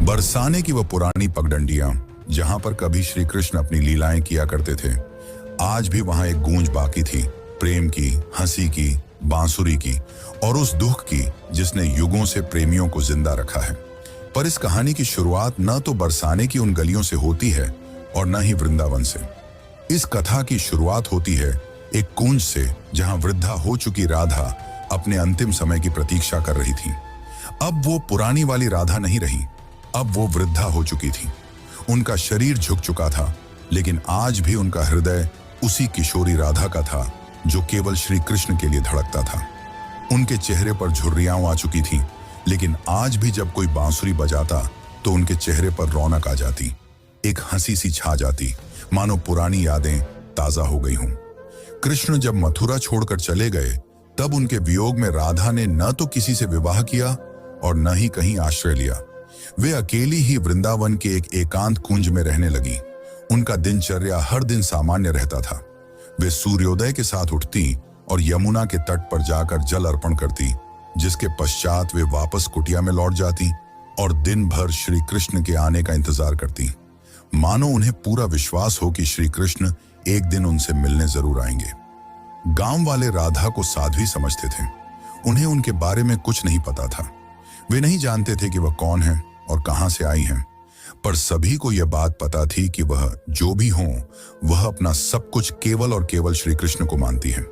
बरसाने की वह पुरानी पगडंडियां जहां पर कभी श्री कृष्ण अपनी लीलाएं किया करते थे, आज भी वहां एक गूंज बाकी थी, प्रेम की, हंसी की, बांसुरी की और उस दुख की जिसने युगों से प्रेमियों को जिंदा रखा है। पर इस कहानी की शुरुआत न तो बरसाने की उन गलियों से होती है और न ही वृंदावन से। इस कथा की शुरुआत होती है एक कुंज से, जहां वृद्धा हो चुकी राधा अपने अंतिम समय की प्रतीक्षा कर रही थी। अब वो पुरानी वाली राधा नहीं रही, अब वो वृद्धा हो चुकी थी। उनका शरीर झुक चुका था, लेकिन आज भी उनका हृदय उसी किशोरी राधा का था जो केवल श्री कृष्ण के लिए धड़कता था। उनके चेहरे पर झुर्रियां आ चुकी थीं, लेकिन आज भी जब कोई बांसुरी बजाता तो उनके चेहरे पर रौनक आ जाती, एक हंसी सी छा जाती, मानो पुरानी यादें ताजा हो गई हों। कृष्ण जब मथुरा छोड़कर चले गए, तब उनके वियोग में राधा ने न तो किसी से विवाह किया और न ही कहीं आश्रय लिया। वे अकेली ही वृंदावन के एक एकांत कुंज में रहने लगी। उनका दिनचर्या हर दिन सामान्य रहता था। वे सूर्योदय के साथ उठती और यमुना के तट पर जाकर जल अर्पण करती, जिसके पश्चात वे वापस कुटिया में लौट जाती और दिन भर श्री कृष्ण के आने का इंतजार करती, मानो उन्हें पूरा विश्वास हो कि श्री कृष्ण एक दिन उनसे मिलने जरूर आएंगे। गांव वाले राधा को साध्वी समझते थे। उन्हें उनके बारे में कुछ नहीं पता था। वे नहीं जानते थे कि वह कौन है और कहां से आई हैं, पर सभी को यह बात पता थी कि वह जो भी हो, वह अपना सब कुछ केवल और केवल श्री कृष्ण को मानती है।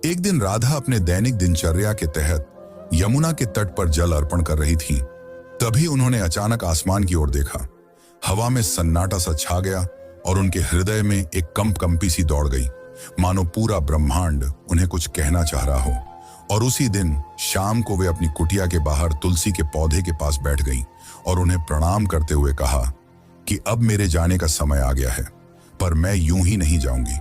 एक दिन राधा अपने दैनिक दिनचर्या के तहत यमुना के तट पर जल अर्पण कर रही थी। तभी उन्होंने अचानक आसमान की ओर देखा। हवा में सन्नाटा सा छा गया और उनके हृदय में एक कंपी सी दौड़ गई, मानो पूरा ब्रह्मांड उन्हें कुछ कहना चाह रहा हो। और उसी दिन शाम को वे अपनी कुटिया के बाहर तुलसी के पौधे के पास बैठ गईं और उन्हें प्रणाम करते हुए कहा कि अब मेरे जाने का समय आ गया है, पर मैं यूं ही नहीं जाऊंगी।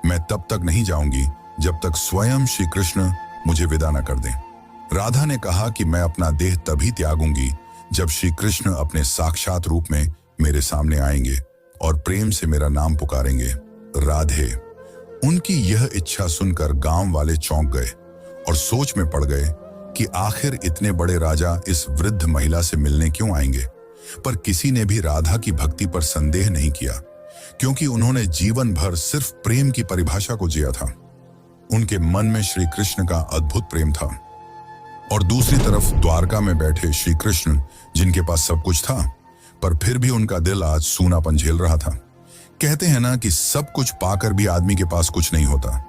मैं तब तक नहीं जाऊंगी जब तक स्वयं श्री कृष्ण मुझे विदा न कर दें। राधा ने कहा कि मैं अपना देह तभी त्यागूंगी जब श्री कृष्ण अपने साक्षात रूप में मेरे सामने आएंगे और प्रेम से मेरा नाम पुकारेंगे, राधे। उनकी यह इच्छा सुनकर गांव वाले चौंक गए और सोच में पड़ गए कि आखिर इतने बड़े राजा इस वृद्ध महिला से मिलने क्यों आएंगे। पर किसी ने भी राधा की भक्ति पर संदेह नहीं किया, क्योंकि उन्होंने जीवन भर सिर्फ प्रेम की परिभाषा को जिया था। उनके मन में श्री कृष्ण का अद्भुत प्रेम था और दूसरी तरफ द्वारका में बैठे श्री कृष्ण, जिनके पास सब कुछ था, पर फिर भी उनका दिल आज सूनापन झेल रहा था। कहते हैं ना कि सब कुछ पाकर भी आदमी के पास कुछ नहीं होता।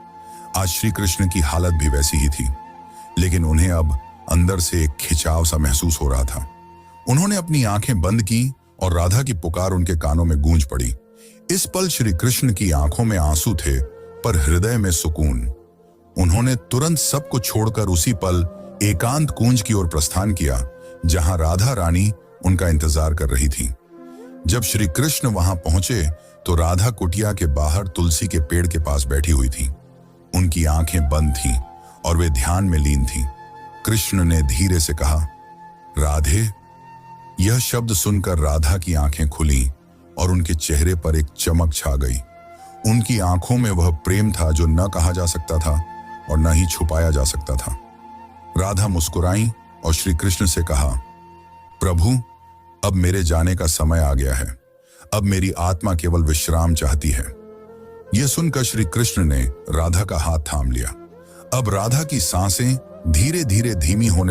आज श्री कृष्ण की हालत भी वैसी ही थी, लेकिन उन्हें अब अंदर से एक खिंचाव सा महसूस हो रहा था। उन्होंने अपनी आंखें बंद की और राधा की पुकार उनके कानों में गूंज पड़ी। इस पल श्री कृष्ण की आंखों में आंसू थे, पर हृदय में सुकून। उन्होंने तुरंत सब कुछ छोड़कर उसी पल एकांत कुंज की ओर प्रस्थान किया, जहां राधा रानी उनका इंतजार कर रही थी। जब श्री कृष्ण वहां पहुंचे तो राधा कुटिया के बाहर तुलसी के पेड़ के पास बैठी हुई थी। उनकी आंखें बंद थीं और वे ध्यान में लीन थीं। कृष्ण ने धीरे से कहा, राधे। यह शब्द सुनकर राधा की आंखें खुली और उनके चेहरे पर एक चमक छा गई। उनकी आंखों में वह प्रेम था जो न कहा जा सकता था और न ही छुपाया जा सकता था। राधा मुस्कुराई और श्री कृष्ण से कहा, प्रभु, अब मेरे जाने का समय आ गया है। अब मेरी आत्मा केवल विश्राम चाहती है। यह सुनकर श्री कृष्ण ने राधा का हाथ थाम लिया। अब राधा की सांसें धीरे धीरे धीमी होने